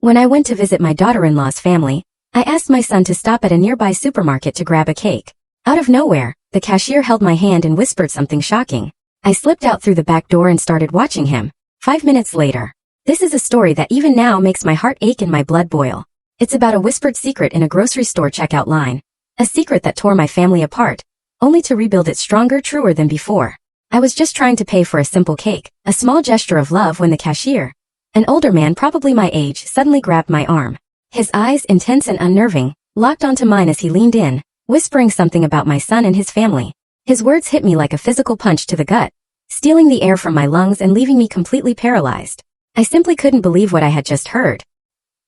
When I went to visit my daughter-in-law's family, I asked my son to stop at a nearby supermarket to grab a cake. Out of nowhere, the cashier held my hand and whispered something shocking. I slipped out through the back door and started watching him. 5 minutes later. This is a story that even now makes my heart ache and my blood boil. It's about a whispered secret in a grocery store checkout line. A secret that tore my family apart, only to rebuild it stronger, truer than before. I was just trying to pay for a simple cake, a small gesture of love, when the cashier, an older man probably my age, suddenly grabbed my arm. His eyes, intense and unnerving, locked onto mine as he leaned in, whispering something about my son and his family. His words hit me like a physical punch to the gut, stealing the air from my lungs and leaving me completely paralyzed. I simply couldn't believe what I had just heard.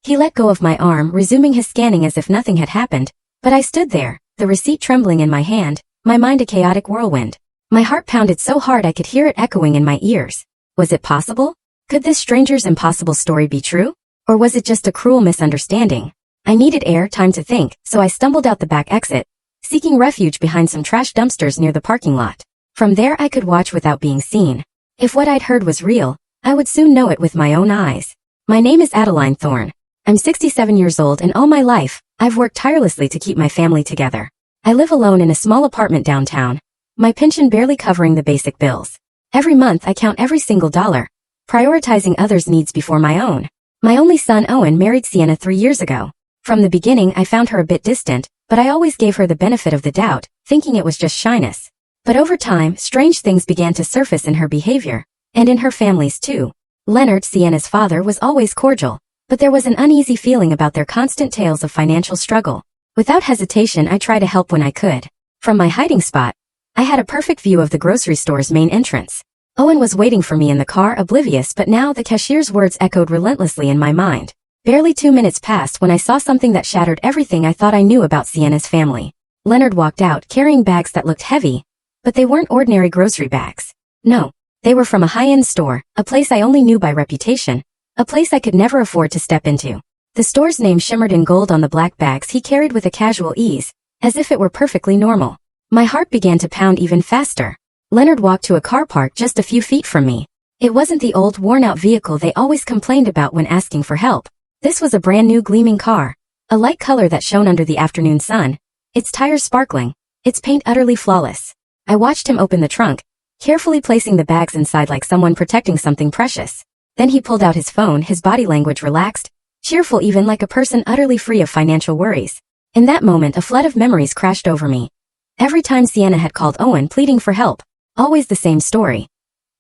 He let go of my arm, resuming his scanning as if nothing had happened, but I stood there, the receipt trembling in my hand, my mind a chaotic whirlwind. My heart pounded so hard I could hear it echoing in my ears. Was it possible? Could this stranger's impossible story be true? Or was it just a cruel misunderstanding? I needed air, time to think, so I stumbled out the back exit, seeking refuge behind some trash dumpsters near the parking lot. From there I could watch without being seen. If what I'd heard was real, I would soon know it with my own eyes. My name is Adeline Thorne. I'm 67 years old, and all my life, I've worked tirelessly to keep my family together. I live alone in a small apartment downtown, my pension barely covering the basic bills. Every month I count every single dollar, prioritizing others' needs before my own. My only son Owen married Sienna 3 years ago. From the beginning I found her a bit distant, but I always gave her the benefit of the doubt, thinking it was just shyness. But over time, strange things began to surface in her behavior, and in her family's too. Leonard, Sienna's father, was always cordial, but there was an uneasy feeling about their constant tales of financial struggle. Without hesitation I tried to help when I could. From my hiding spot, I had a perfect view of the grocery store's main entrance. Owen was waiting for me in the car, oblivious, but now the cashier's words echoed relentlessly in my mind. Barely 2 minutes passed when I saw something that shattered everything I thought I knew about Sienna's family. Leonard walked out carrying bags that looked heavy, but they weren't ordinary grocery bags. No, they were from a high-end store, a place I only knew by reputation, a place I could never afford to step into. The store's name shimmered in gold on the black bags he carried with a casual ease, as if it were perfectly normal. My heart began to pound even faster. Leonard walked to a car park just a few feet from me. It wasn't the old, worn-out vehicle they always complained about when asking for help. This was a brand-new gleaming car, a light color that shone under the afternoon sun, its tires sparkling, its paint utterly flawless. I watched him open the trunk, carefully placing the bags inside like someone protecting something precious. Then he pulled out his phone, his body language relaxed, cheerful, even like a person utterly free of financial worries. In that moment a flood of memories crashed over me. Every time Sienna had called Owen pleading for help, always the same story.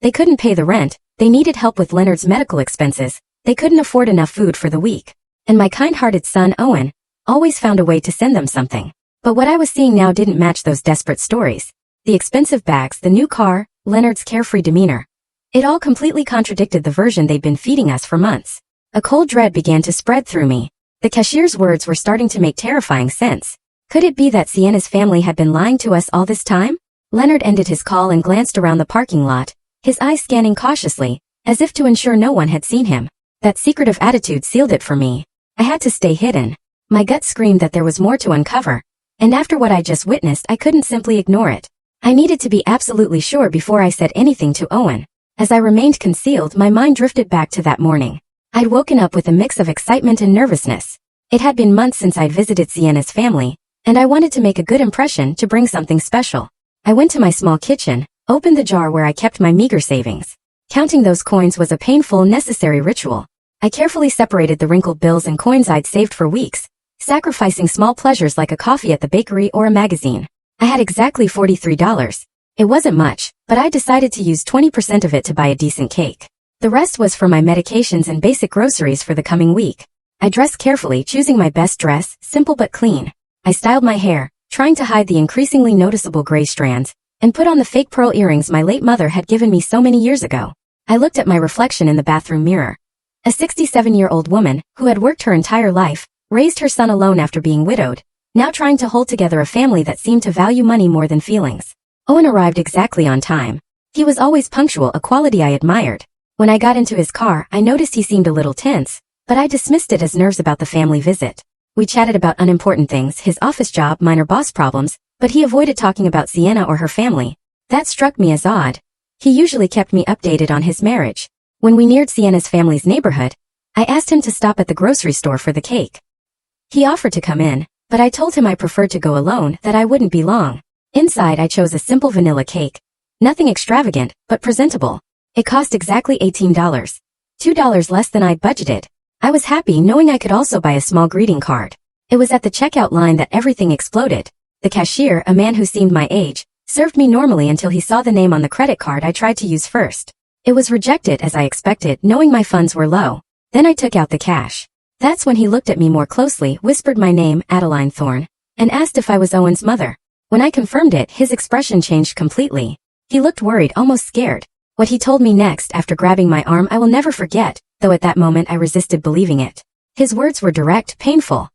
They couldn't pay the rent, they needed help with Leonard's medical expenses, they couldn't afford enough food for the week. And my kind-hearted son Owen always found a way to send them something. But what I was seeing now didn't match those desperate stories. The expensive bags, the new car, Leonard's carefree demeanor. It all completely contradicted the version they'd been feeding us for months. A cold dread began to spread through me. The cashier's words were starting to make terrifying sense. Could it be that Sienna's family had been lying to us all this time? Leonard ended his call and glanced around the parking lot, his eyes scanning cautiously, as if to ensure no one had seen him. That secretive attitude sealed it for me. I had to stay hidden. My gut screamed that there was more to uncover, and after what I just witnessed I couldn't simply ignore it. I needed to be absolutely sure before I said anything to Owen. As I remained concealed, my mind drifted back to that morning. I'd woken up with a mix of excitement and nervousness. It had been months since I'd visited Sienna's family, and I wanted to make a good impression, to bring something special. I went to my small kitchen, opened the jar where I kept my meager savings. Counting those coins was a painful, necessary ritual. I carefully separated the wrinkled bills and coins I'd saved for weeks, sacrificing small pleasures like a coffee at the bakery or a magazine. I had exactly $43. It wasn't much, but I decided to use 20% of it to buy a decent cake. The rest was for my medications and basic groceries for the coming week. I dressed carefully, choosing my best dress, simple but clean. I styled my hair, trying to hide the increasingly noticeable gray strands, and put on the fake pearl earrings my late mother had given me so many years ago. I looked at my reflection in the bathroom mirror. A 67-year-old woman, who had worked her entire life, raised her son alone after being widowed, now trying to hold together a family that seemed to value money more than feelings. Owen arrived exactly on time. He was always punctual, a quality I admired. When I got into his car, I noticed he seemed a little tense, but I dismissed it as nerves about the family visit. We chatted about unimportant things, his office job, minor boss problems, but he avoided talking about Sienna or her family. That struck me as odd. He usually kept me updated on his marriage. When we neared Sienna's family's neighborhood, I asked him to stop at the grocery store for the cake. He offered to come in, but I told him I preferred to go alone, that I wouldn't be long. Inside I chose a simple vanilla cake. Nothing extravagant, but presentable. It cost exactly $18. $2 less than I'd budgeted. I was happy knowing I could also buy a small greeting card. It was at the checkout line that everything exploded. The cashier, a man who seemed my age, served me normally until he saw the name on the credit card I tried to use first. It was rejected as I expected, knowing my funds were low. Then I took out the cash. That's when he looked at me more closely, whispered my name, Adeline Thorne, and asked if I was Owen's mother. When I confirmed it, his expression changed completely. He looked worried, almost scared. What he told me next after grabbing my arm I will never forget, though at that moment I resisted believing it. His words were direct, painful.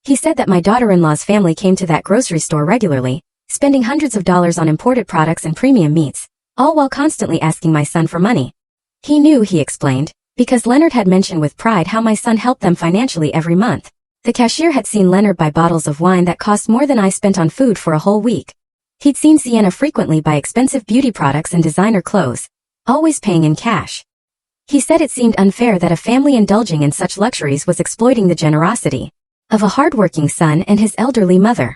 He said that my daughter-in-law's family came to that grocery store regularly, spending hundreds of dollars on imported products and premium meats, all while constantly asking my son for money. He knew, he explained, because Leonard had mentioned with pride how my son helped them financially every month. The cashier had seen Leonard buy bottles of wine that cost more than I spent on food for a whole week. He'd seen Sienna frequently buy expensive beauty products and designer clothes, always paying in cash. He said it seemed unfair that a family indulging in such luxuries was exploiting the generosity of a hardworking son and his elderly mother.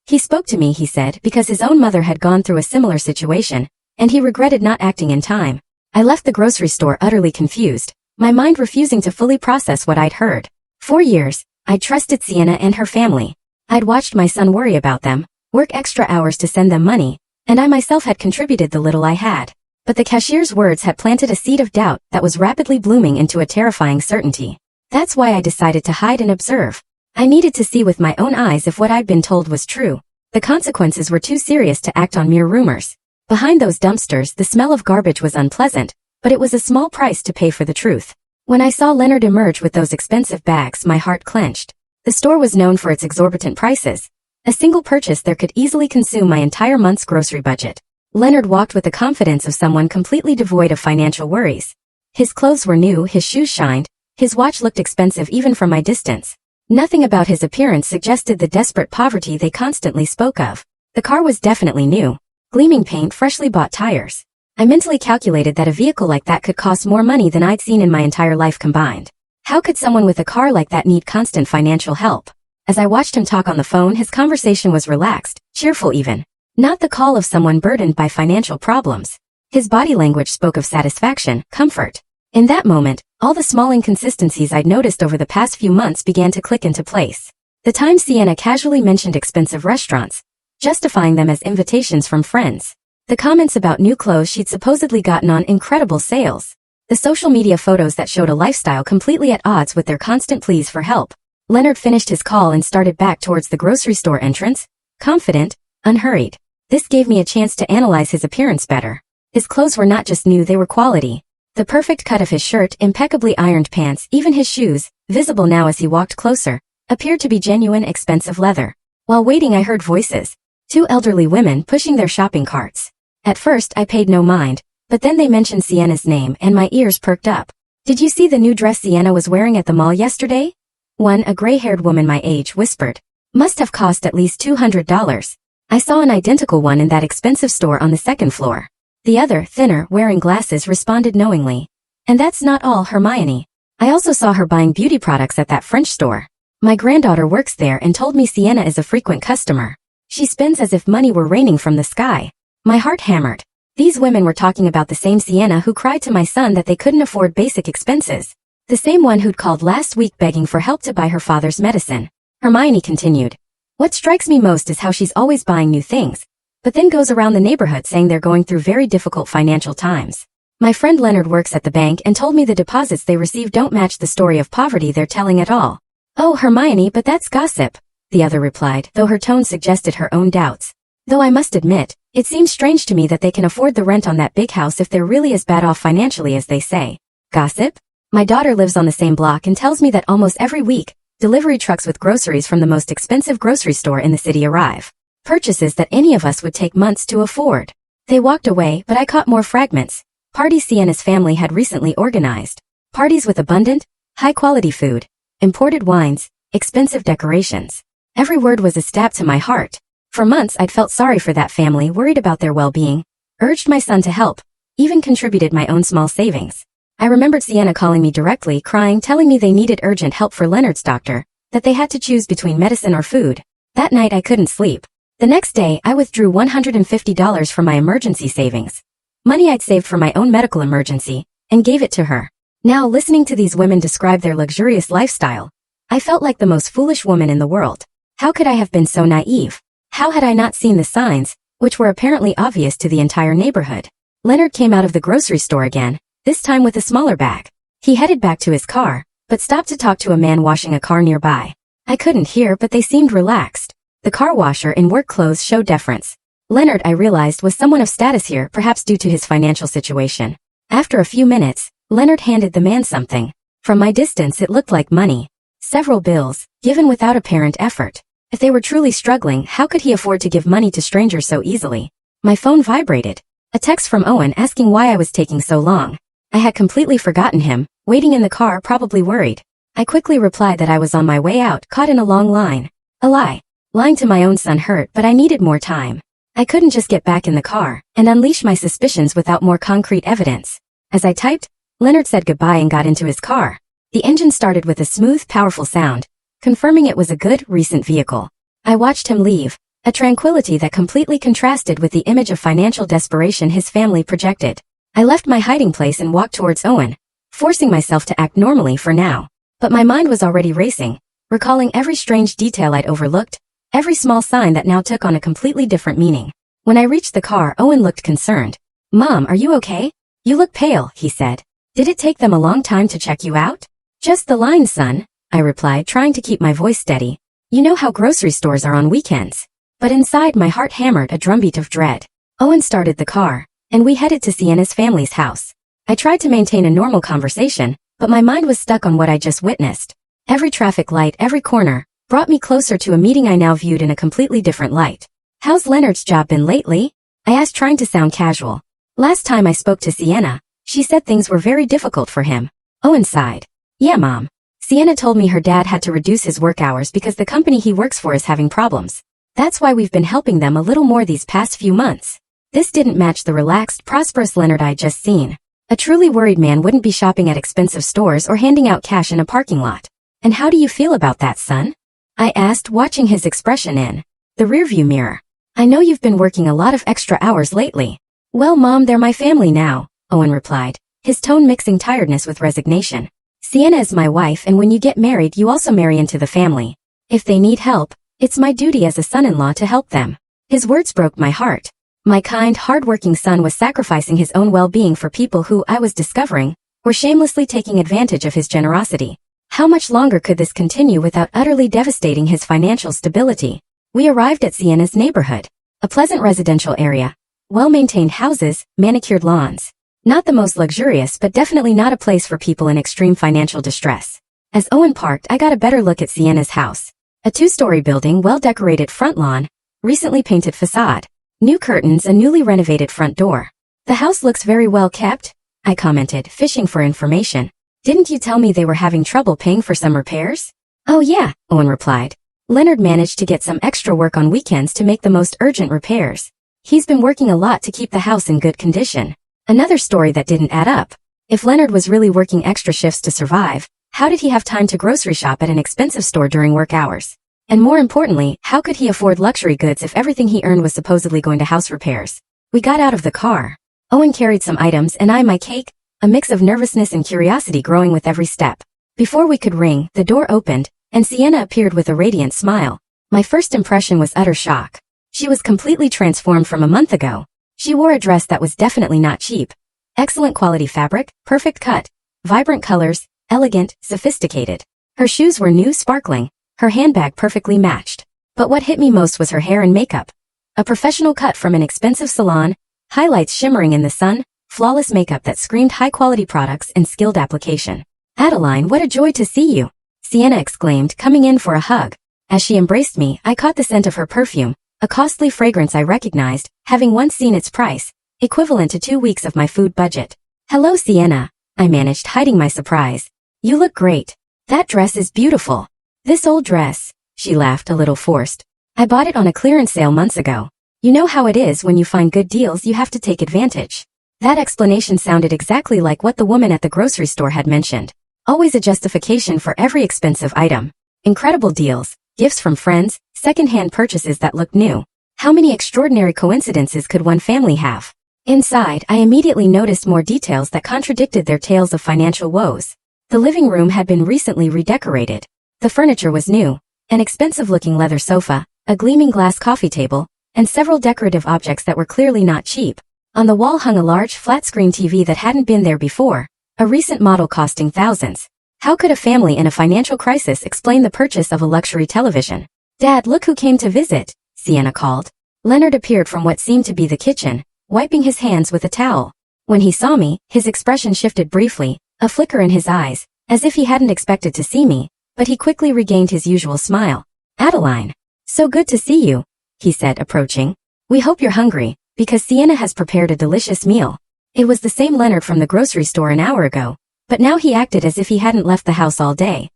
He spoke to me, he said, because his own mother had gone through a similar situation, and he regretted not acting in time. I left the grocery store utterly confused, my mind refusing to fully process what I'd heard. 4 years, I'd trusted Sienna and her family. I'd watched my son worry about them, work extra hours to send them money, and I myself had contributed the little I had. But the cashier's words had planted a seed of doubt that was rapidly blooming into a terrifying certainty. That's why I decided to hide and observe. I needed to see with my own eyes if what I'd been told was true. The consequences were too serious to act on mere rumors. Behind those dumpsters, the smell of garbage was unpleasant, but it was a small price to pay for the truth. When I saw Leonard emerge with those expensive bags, my heart clenched. The store was known for its exorbitant prices. A single purchase there could easily consume my entire month's grocery budget. Leonard walked with the confidence of someone completely devoid of financial worries. His clothes were new, his shoes shined, his watch looked expensive even from my distance. Nothing about his appearance suggested the desperate poverty they constantly spoke of. The car was definitely new. Gleaming paint, freshly bought tires. I mentally calculated that a vehicle like that could cost more money than I'd seen in my entire life combined. How could someone with a car like that need constant financial help? As I watched him talk on the phone, his conversation was relaxed, cheerful even. Not the call of someone burdened by financial problems. His body language spoke of satisfaction, comfort. In that moment, all the small inconsistencies I'd noticed over the past few months began to click into place. The time Sienna casually mentioned expensive restaurants, justifying them as invitations from friends. The comments about new clothes she'd supposedly gotten on incredible sales. The social media photos that showed a lifestyle completely at odds with their constant pleas for help. Leonard finished his call and started back towards the grocery store entrance, confident, unhurried. This gave me a chance to analyze his appearance better. His clothes were not just new, they were quality. The perfect cut of his shirt, impeccably ironed pants, even his shoes, visible now as he walked closer, appeared to be genuine expensive leather. While waiting I heard voices. 2 elderly women pushing their shopping carts. At first I paid no mind, but then they mentioned Sienna's name and my ears perked up. Did you see the new dress Sienna was wearing at the mall yesterday? One, a gray-haired woman my age, whispered. Must have cost at least $200. I saw an identical one in that expensive store on the 2nd floor. The other, thinner, wearing glasses, responded knowingly. And that's not all, Hermione. I also saw her buying beauty products at that French store. My granddaughter works there and told me Sienna is a frequent customer. She spends as if money were raining from the sky. My heart hammered. These women were talking about the same Sienna who cried to my son that they couldn't afford basic expenses. The same one who'd called last week begging for help to buy her father's medicine. Hermione continued. What strikes me most is how she's always buying new things, but then goes around the neighborhood saying they're going through very difficult financial times. My friend Leonard works at the bank and told me the deposits they receive don't match the story of poverty they're telling at all. Oh, Hermione, but that's gossip, the other replied, though her tone suggested her own doubts. Though I must admit, it seems strange to me that they can afford the rent on that big house if they're really as bad off financially as they say. Gossip? My daughter lives on the same block and tells me that almost every week, delivery trucks with groceries from the most expensive grocery store in the city arrive. Purchases that any of us would take months to afford. They walked away, but I caught more fragments. Parties Sienna's family had recently organized. Parties with abundant, high-quality food, imported wines, expensive decorations. Every word was a stab to my heart. For months I'd felt sorry for that family, worried about their well-being, urged my son to help, even contributed my own small savings. I remembered Sienna calling me directly, crying, telling me they needed urgent help for Leonard's doctor, that they had to choose between medicine or food. That night I couldn't sleep. The next day, I withdrew $150 from my emergency savings, money I'd saved for my own medical emergency, and gave it to her. Now, listening to these women describe their luxurious lifestyle, I felt like the most foolish woman in the world. How could I have been so naive? How had I not seen the signs, which were apparently obvious to the entire neighborhood? Leonard came out of the grocery store again, this time with a smaller bag. He headed back to his car, but stopped to talk to a man washing a car nearby. I couldn't hear, but they seemed relaxed. The car washer in work clothes showed deference. Leonard, I realized, was someone of status here, perhaps due to his financial situation. After a few minutes, Leonard handed the man something. From my distance it looked like money. Several bills, given without apparent effort. If they were truly struggling, how could he afford to give money to strangers so easily? My phone vibrated. A text from Owen asking why I was taking so long. I had completely forgotten him, waiting in the car, probably worried. I quickly replied that I was on my way out, caught in a long line. A lie. Lying to my own son hurt, but I needed more time. I couldn't just get back in the car and unleash my suspicions without more concrete evidence. As I typed, Leonard said goodbye and got into his car. The engine started with a smooth, powerful sound, confirming it was a good, recent vehicle. I watched him leave, a tranquility that completely contrasted with the image of financial desperation his family projected. I left my hiding place and walked towards Owen, forcing myself to act normally for now. But my mind was already racing, recalling every strange detail I'd overlooked, every small sign that now took on a completely different meaning. When I reached the car, Owen looked concerned. "Mom, are you okay? You look pale," he said. "Did it take them a long time to check you out?" "Just the line, son," I replied, trying to keep my voice steady. "You know how grocery stores are on weekends." But inside my heart hammered a drumbeat of dread. Owen started the car, and we headed to Sienna's family's house. I tried to maintain a normal conversation, but my mind was stuck on what I just witnessed. Every traffic light, every corner, brought me closer to a meeting I now viewed in a completely different light. "How's Leonard's job been lately?" I asked, trying to sound casual. "Last time I spoke to Sienna, she said things were very difficult for him." Owen sighed. "Yeah, Mom. Sienna told me her dad had to reduce his work hours because the company he works for is having problems. That's why we've been helping them a little more these past few months." This didn't match the relaxed, prosperous Leonard I'd just seen. A truly worried man wouldn't be shopping at expensive stores or handing out cash in a parking lot. "And how do you feel about that, son?" I asked, watching his expression in the rearview mirror. "I know you've been working a lot of extra hours lately." "Well, Mom, they're my family now," Owen replied, his tone mixing tiredness with resignation. "Sienna is my wife, and when you get married you also marry into the family. If they need help, it's my duty as a son-in-law to help them." His words broke my heart. My kind, hard-working son was sacrificing his own well-being for people who, I was discovering, were shamelessly taking advantage of his generosity. How much longer could this continue without utterly devastating his financial stability? We arrived at Sienna's neighborhood, a pleasant residential area, well-maintained houses, manicured lawns. Not the most luxurious, but definitely not a place for people in extreme financial distress. As Owen parked, I got a better look at Sienna's house. A two-story building, well-decorated front lawn, recently painted facade, new curtains, a newly renovated front door. "The house looks very well kept," I commented, fishing for information. "Didn't you tell me they were having trouble paying for some repairs?" "Oh yeah," Owen replied. "Leonard managed to get some extra work on weekends to make the most urgent repairs. He's been working a lot to keep the house in good condition." Another story that didn't add up. If Leonard was really working extra shifts to survive, how did he have time to grocery shop at an expensive store during work hours? And more importantly, how could he afford luxury goods if everything he earned was supposedly going to house repairs? We got out of the car. Owen carried some items and I my cake, a mix of nervousness and curiosity growing with every step. Before we could ring, the door opened, and Sienna appeared with a radiant smile. My first impression was utter shock. She was completely transformed from a month ago. She wore a dress that was definitely not cheap. Excellent quality fabric, perfect cut, vibrant colors, elegant, sophisticated. Her shoes were new, sparkling. Her handbag perfectly matched. But what hit me most was her hair and makeup. A professional cut from an expensive salon, highlights shimmering in the sun, flawless makeup that screamed high-quality products and skilled application. "Adeline, what a joy to see you!" Sienna exclaimed, coming in for a hug. As she embraced me, I caught the scent of her perfume, a costly fragrance I recognized, having once seen its price, equivalent to 2 weeks of my food budget. "Hello, Sienna," I managed, hiding my surprise. "You look great. That dress is beautiful." "This old dress," she laughed, a little forced. "I bought it on a clearance sale months ago. You know how it is when you find good deals, you have to take advantage." That explanation sounded exactly like what the woman at the grocery store had mentioned. Always a justification for every expensive item. Incredible deals, gifts from friends, second-hand purchases that looked new. How many extraordinary coincidences could one family have? Inside, I immediately noticed more details that contradicted their tales of financial woes. The living room had been recently redecorated. The furniture was new, an expensive-looking leather sofa, a gleaming glass coffee table, and several decorative objects that were clearly not cheap. On the wall hung a large flat-screen TV that hadn't been there before, a recent model costing thousands. How could a family in a financial crisis explain the purchase of a luxury television? "Dad, look who came to visit," Sienna called. Leonard appeared from what seemed to be the kitchen, wiping his hands with a towel. When he saw me, his expression shifted briefly, a flicker in his eyes, as if he hadn't expected to see me, but he quickly regained his usual smile. "Adeline, so good to see you," he said, approaching. "We hope you're hungry, because Sienna has prepared a delicious meal." It was the same Leonard from the grocery store an hour ago, but now he acted as if he hadn't left the house all day.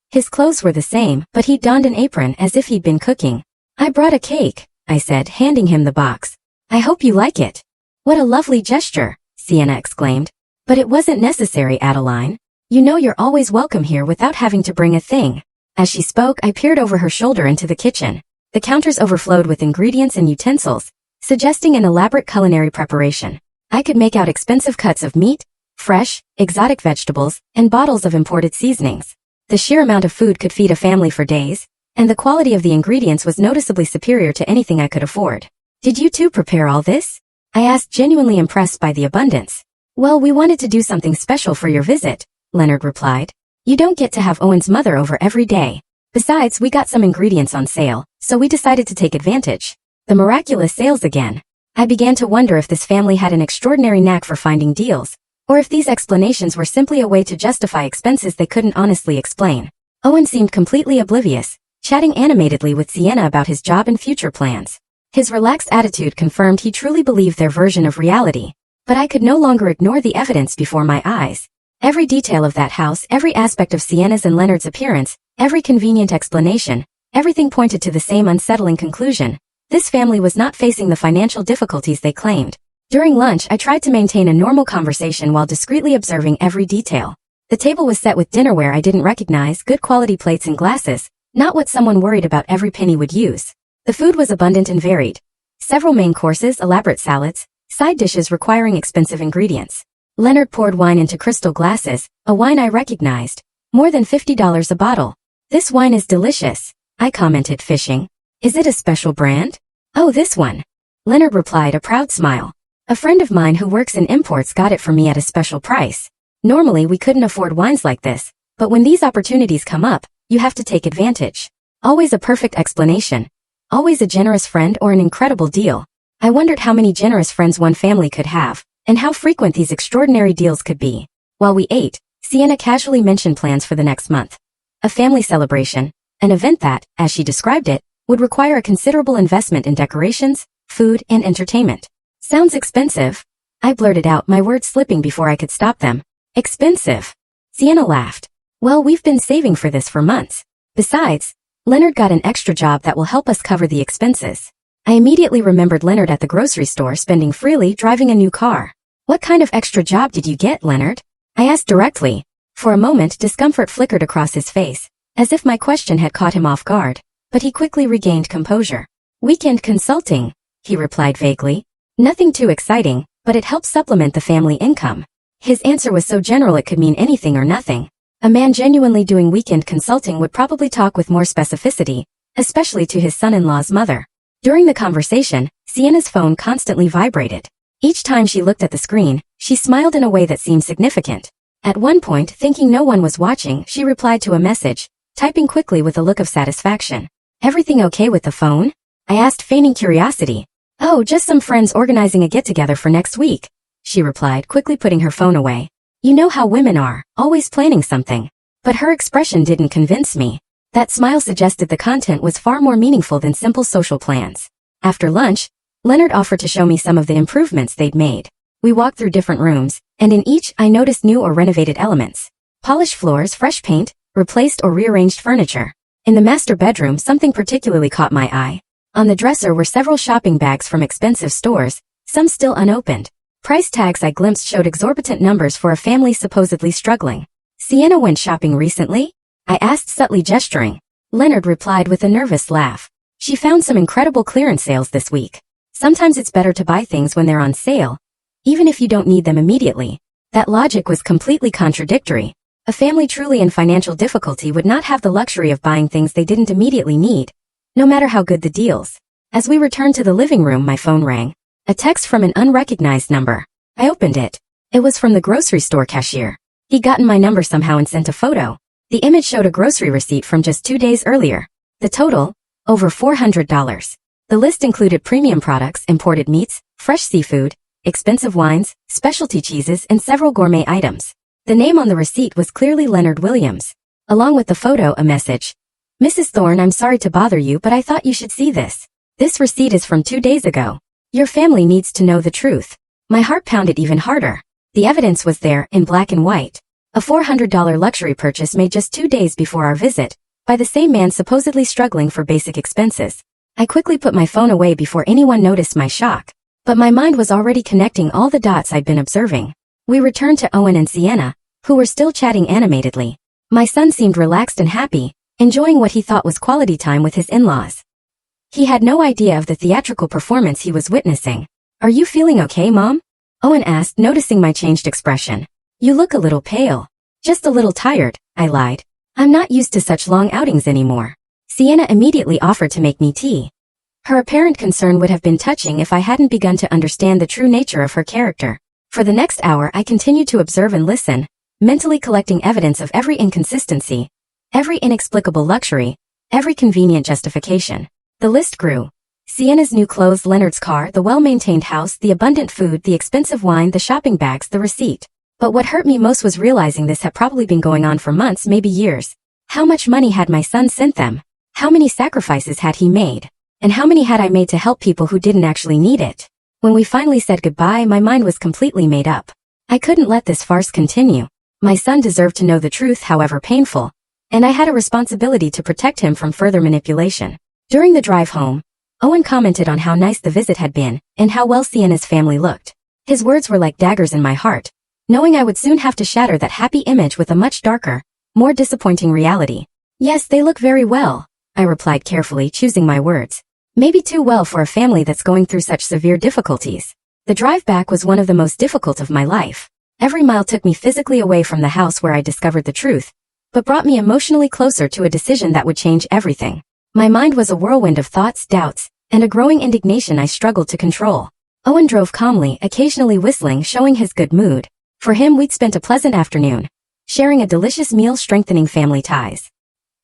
His clothes were the same, but he'd donned an apron as if he'd been cooking. "I brought a cake," I said, handing him the box. "I hope you like it." "What a lovely gesture," Sienna exclaimed. "But it wasn't necessary, Adeline. You know you're always welcome here without having to bring a thing." As she spoke, I peered over her shoulder into the kitchen. The counters overflowed with ingredients and utensils, suggesting an elaborate culinary preparation. I could make out expensive cuts of meat, fresh, exotic vegetables, and bottles of imported seasonings. The sheer amount of food could feed a family for days, and the quality of the ingredients was noticeably superior to anything I could afford. "Did you two prepare all this?" I asked, genuinely impressed by the abundance. "Well, we wanted to do something special for your visit," Leonard replied. "You don't get to have Owen's mother over every day. Besides, we got some ingredients on sale, so we decided to take advantage." The miraculous sales again. I began to wonder if this family had an extraordinary knack for finding deals, or if these explanations were simply a way to justify expenses they couldn't honestly explain. Owen seemed completely oblivious, chatting animatedly with Sienna about his job and future plans. His relaxed attitude confirmed he truly believed their version of reality, but I could no longer ignore the evidence before my eyes. Every detail of that house, every aspect of Sienna's and Leonard's appearance, every convenient explanation, everything pointed to the same unsettling conclusion. This family was not facing the financial difficulties they claimed. During lunch, I tried to maintain a normal conversation while discreetly observing every detail. The table was set with dinnerware I didn't recognize, good quality plates and glasses, not what someone worried about every penny would use. The food was abundant and varied. Several main courses, elaborate salads, side dishes requiring expensive ingredients. Leonard poured wine into crystal glasses, a wine I recognized. More than $50 a bottle. "This wine is delicious," I commented, fishing. "Is it a special brand?" "Oh, this one," Leonard replied, a proud smile. "A friend of mine who works in imports got it for me at a special price. Normally we couldn't afford wines like this, but when these opportunities come up, you have to take advantage." Always a perfect explanation. Always a generous friend or an incredible deal. I wondered how many generous friends one family could have, and how frequent these extraordinary deals could be. While we ate, Sienna casually mentioned plans for the next month. A family celebration, an event that, as she described it, would require a considerable investment in decorations, food, and entertainment. "Sounds expensive," I blurted out, my words slipping before I could stop them. "Expensive?" Sienna laughed. "Well, we've been saving for this for months. Besides, Leonard got an extra job that will help us cover the expenses." I immediately remembered Leonard at the grocery store spending freely driving a new car. "What kind of extra job did you get, Leonard?" I asked directly. For a moment, discomfort flickered across his face, as if my question had caught him off guard, but he quickly regained composure. "Weekend consulting," he replied vaguely. "Nothing too exciting, but it helps supplement the family income." His answer was so general it could mean anything or nothing. A man genuinely doing weekend consulting would probably talk with more specificity, especially to his son-in-law's mother. During the conversation, Sienna's phone constantly vibrated. Each time she looked at the screen, she smiled in a way that seemed significant. At one point, thinking no one was watching, she replied to a message, typing quickly with a look of satisfaction. "Everything okay with the phone?" I asked, feigning curiosity. "Oh, just some friends organizing a get-together for next week," she replied, quickly putting her phone away. You know how women are, always planning something. But her expression didn't convince me. That smile suggested the content was far more meaningful than simple social plans. After lunch, Leonard offered to show me some of the improvements they'd made. We walked through different rooms, and in each I noticed new or renovated elements. Polished floors, fresh paint, replaced or rearranged furniture. In the master bedroom, something particularly caught my eye. On the dresser were several shopping bags from expensive stores, some still unopened. Price tags I glimpsed showed exorbitant numbers for a family supposedly struggling. Sienna went shopping recently? I asked, subtly gesturing. Leonard replied with a nervous laugh. She found some incredible clearance sales this week. Sometimes it's better to buy things when they're on sale, even if you don't need them immediately. That logic was completely contradictory. A family truly in financial difficulty would not have the luxury of buying things they didn't immediately need, no matter how good the deals. As we returned to the living room, my phone rang. A text from an unrecognized number. I opened it. It was from the grocery store cashier. He'd gotten my number somehow and sent a photo. The image showed a grocery receipt from just 2 days earlier. The total? Over $400. The list included premium products, imported meats, fresh seafood, expensive wines, specialty cheeses, and several gourmet items. The name on the receipt was clearly Leonard Williams. Along with the photo, a message. Mrs. Thorne, I'm sorry to bother you, but I thought you should see this. This receipt is from 2 days ago. Your family needs to know the truth. My heart pounded even harder. The evidence was there, in black and white. A $400 luxury purchase made just 2 days before our visit, by the same man supposedly struggling for basic expenses. I quickly put my phone away before anyone noticed my shock. But my mind was already connecting all the dots I'd been observing. We returned to Owen and Sienna, who were still chatting animatedly. My son seemed relaxed and happy, enjoying what he thought was quality time with his in-laws. He had no idea of the theatrical performance he was witnessing. Are you feeling okay, Mom? Owen asked, noticing my changed expression. You look a little pale. Just a little tired, I lied. I'm not used to such long outings anymore. Sienna immediately offered to make me tea. Her apparent concern would have been touching if I hadn't begun to understand the true nature of her character. For the next hour I continued to observe and listen, mentally collecting evidence of every inconsistency, every inexplicable luxury, every convenient justification. The list grew. Sienna's new clothes, Leonard's car, the well-maintained house, the abundant food, the expensive wine, the shopping bags, the receipt. But what hurt me most was realizing this had probably been going on for months, maybe years. How much money had my son sent them? How many sacrifices had he made? And how many had I made to help people who didn't actually need it? When we finally said goodbye, my mind was completely made up. I couldn't let this farce continue. My son deserved to know the truth, however painful, and I had a responsibility to protect him from further manipulation. During the drive home, Owen commented on how nice the visit had been, and how well Sienna's family looked. His words were like daggers in my heart, knowing I would soon have to shatter that happy image with a much darker, more disappointing reality. Yes, they look very well, I replied carefully, choosing my words. Maybe too well for a family that's going through such severe difficulties. The drive back was one of the most difficult of my life. Every mile took me physically away from the house where I discovered the truth, but brought me emotionally closer to a decision that would change everything. My mind was a whirlwind of thoughts, doubts, and a growing indignation I struggled to control. Owen drove calmly, occasionally whistling, showing his good mood. For him, we'd spent a pleasant afternoon, sharing a delicious meal, strengthening family ties.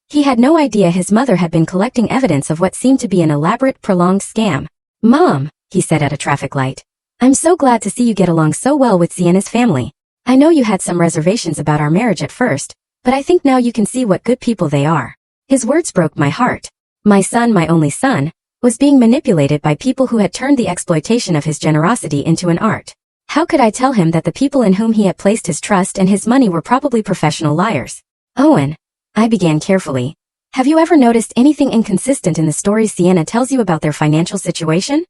He had no idea his mother had been collecting evidence of what seemed to be an elaborate, prolonged scam. Mom, he said at a traffic light, I'm so glad to see you get along so well with Sienna's family. I know you had some reservations about our marriage at first, but I think now you can see what good people they are. His words broke my heart. My son, my only son, was being manipulated by people who had turned the exploitation of his generosity into an art. How could I tell him that the people in whom he had placed his trust and his money were probably professional liars? Owen, I began carefully, have you ever noticed anything inconsistent in the stories Sienna tells you about their financial situation?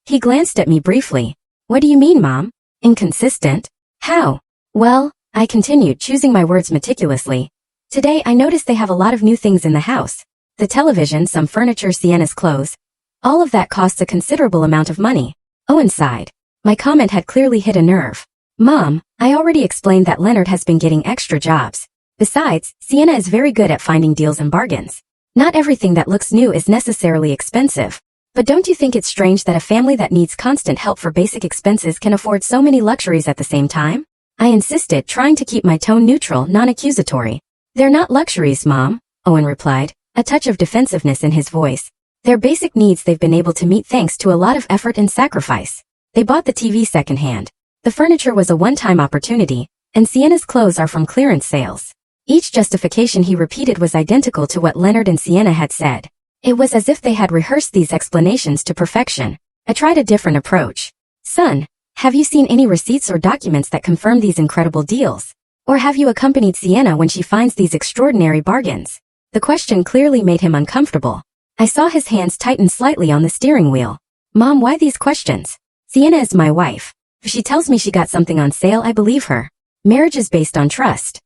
He glanced at me briefly. What do you mean, Mom? Inconsistent? How? Well, I continued, choosing my words meticulously. Today I noticed they have a lot of new things in the house. The television, some furniture, Sienna's clothes. All of that costs a considerable amount of money. Owen sighed. My comment had clearly hit a nerve. Mom, I already explained that Leonard has been getting extra jobs. Besides, Sienna is very good at finding deals and bargains. Not everything that looks new is necessarily expensive. But don't you think it's strange that a family that needs constant help for basic expenses can afford so many luxuries at the same time? I insisted, trying to keep my tone neutral, non-accusatory. They're not luxuries, Mom, Owen replied, a touch of defensiveness in his voice. They're basic needs they've been able to meet thanks to a lot of effort and sacrifice. They bought the TV secondhand. The furniture was a one-time opportunity, and Sienna's clothes are from clearance sales. Each justification he repeated was identical to what Leonard and Sienna had said. It was as if they had rehearsed these explanations to perfection. I tried a different approach. Son, have you seen any receipts or documents that confirm these incredible deals? Or have you accompanied Sienna when she finds these extraordinary bargains? The question clearly made him uncomfortable. I saw his hands tighten slightly on the steering wheel. Mom, why these questions? Sienna is my wife. If she tells me she got something on sale, I believe her. Marriage is based on trust.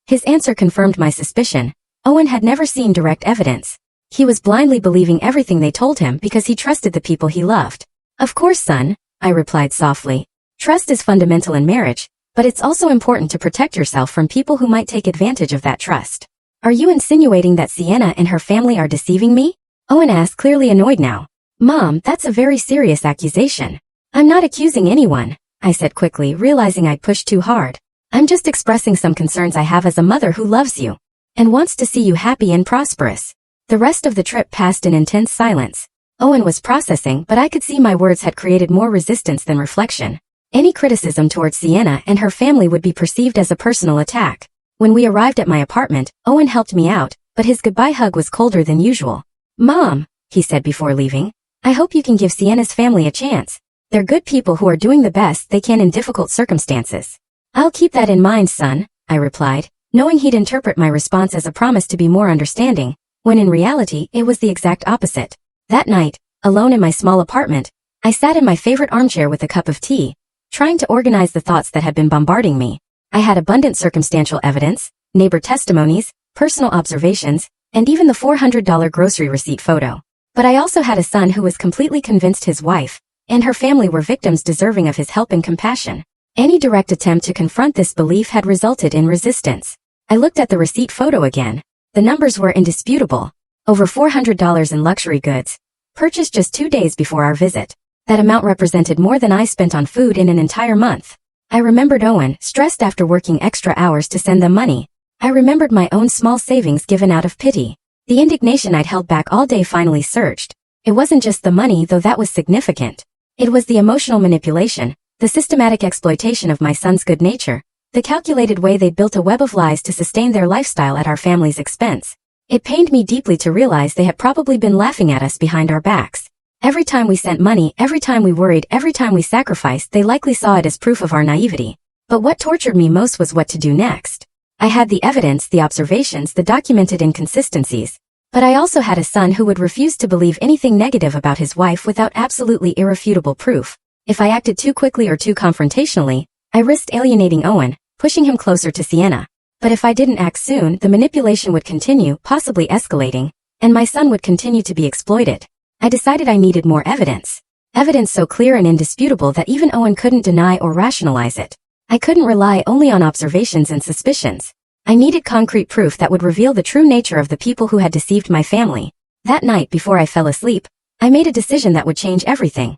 His answer confirmed my suspicion. Owen had never seen direct evidence. He was blindly believing everything they told him because he trusted the people he loved. Of course, son, I replied softly. Trust is fundamental in marriage, but it's also important to protect yourself from people who might take advantage of that trust. Are you insinuating that Sienna and her family are deceiving me? Owen asked, clearly annoyed now. Mom, that's a very serious accusation. I'm not accusing anyone, I said quickly, realizing I'd pushed too hard. I'm just expressing some concerns I have as a mother who loves you and wants to see you happy and prosperous. The rest of the trip passed in intense silence. Owen was processing, but I could see my words had created more resistance than reflection. Any criticism towards Sienna and her family would be perceived as a personal attack. When we arrived at my apartment, Owen helped me out, but his goodbye hug was colder than usual. Mom, he said before leaving, I hope you can give Sienna's family a chance. They're good people who are doing the best they can in difficult circumstances. I'll keep that in mind, son, I replied, knowing he'd interpret my response as a promise to be more understanding, when in reality it was the exact opposite. That night, alone in my small apartment, I sat in my favorite armchair with a cup of tea, trying to organize the thoughts that had been bombarding me. I had abundant circumstantial evidence, neighbor testimonies, personal observations, and even the $400 grocery receipt photo. But I also had a son who was completely convinced his wife and her family were victims deserving of his help and compassion. Any direct attempt to confront this belief had resulted in resistance. I looked at the receipt photo again. The numbers were indisputable. Over $400 in luxury goods, purchased just 2 days before our visit. That amount represented more than I spent on food in an entire month. I remembered Owen, stressed after working extra hours to send them money. I remembered my own small savings given out of pity. The indignation I'd held back all day finally surged. It wasn't just the money, though that was significant. It was the emotional manipulation, the systematic exploitation of my son's good nature, the calculated way they built a web of lies to sustain their lifestyle at our family's expense. It pained me deeply to realize they had probably been laughing at us behind our backs. Every time we sent money, every time we worried, every time we sacrificed, they likely saw it as proof of our naivety. But what tortured me most was what to do next. I had the evidence, the observations, the documented inconsistencies. But I also had a son who would refuse to believe anything negative about his wife without absolutely irrefutable proof. If I acted too quickly or too confrontationally, I risked alienating Owen, pushing him closer to Sienna. But if I didn't act soon, the manipulation would continue, possibly escalating, and my son would continue to be exploited. I decided I needed more evidence. Evidence so clear and indisputable that even Owen couldn't deny or rationalize it. I couldn't rely only on observations and suspicions. I needed concrete proof that would reveal the true nature of the people who had deceived my family. That night before I fell asleep, I made a decision that would change everything.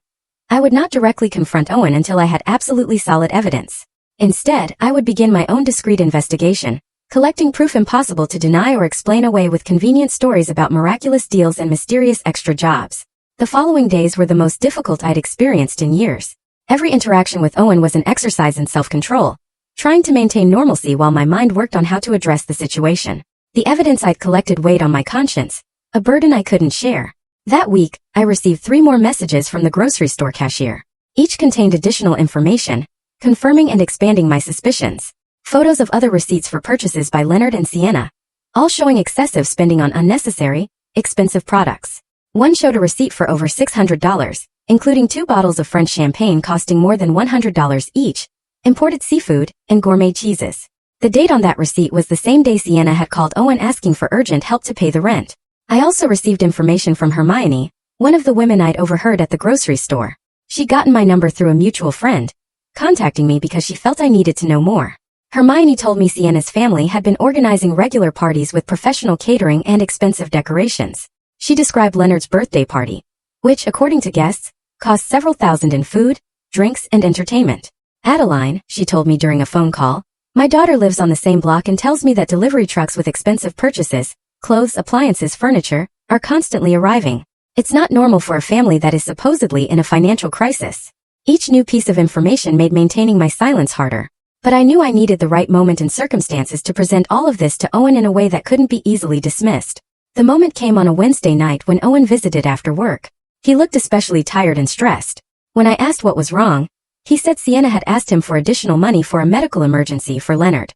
I would not directly confront Owen until I had absolutely solid evidence. Instead, I would begin my own discreet investigation, collecting proof impossible to deny or explain away with convenient stories about miraculous deals and mysterious extra jobs. The following days were the most difficult I'd experienced in years. Every interaction with Owen was an exercise in self-control, trying to maintain normalcy while my mind worked on how to address the situation. The evidence I'd collected weighed on my conscience, a burden I couldn't share. That week, I received 3 more messages from the grocery store cashier. Each contained additional information, confirming and expanding my suspicions. Photos of other receipts for purchases by Leonard and Sienna, all showing excessive spending on unnecessary, expensive products. One showed a receipt for over $600, including 2 bottles of French champagne costing more than $100 each, imported seafood, and gourmet cheeses. The date on that receipt was the same day Sienna had called Owen asking for urgent help to pay the rent. I also received information from Hermione, one of the women I'd overheard at the grocery store. She'd gotten my number through a mutual friend, contacting me because she felt I needed to know more. Hermione told me Sienna's family had been organizing regular parties with professional catering and expensive decorations. She described Leonard's birthday party, which, according to guests, cost several thousand in food, drinks, and entertainment. Adeline, she told me during a phone call, my daughter lives on the same block and tells me that delivery trucks with expensive purchases, clothes, appliances, furniture, are constantly arriving. It's not normal for a family that is supposedly in a financial crisis. Each new piece of information made maintaining my silence harder. But I knew I needed the right moment and circumstances to present all of this to Owen in a way that couldn't be easily dismissed. The moment came on a Wednesday night when Owen visited after work. He looked especially tired and stressed. When I asked what was wrong, he said Sienna had asked him for additional money for a medical emergency for Leonard.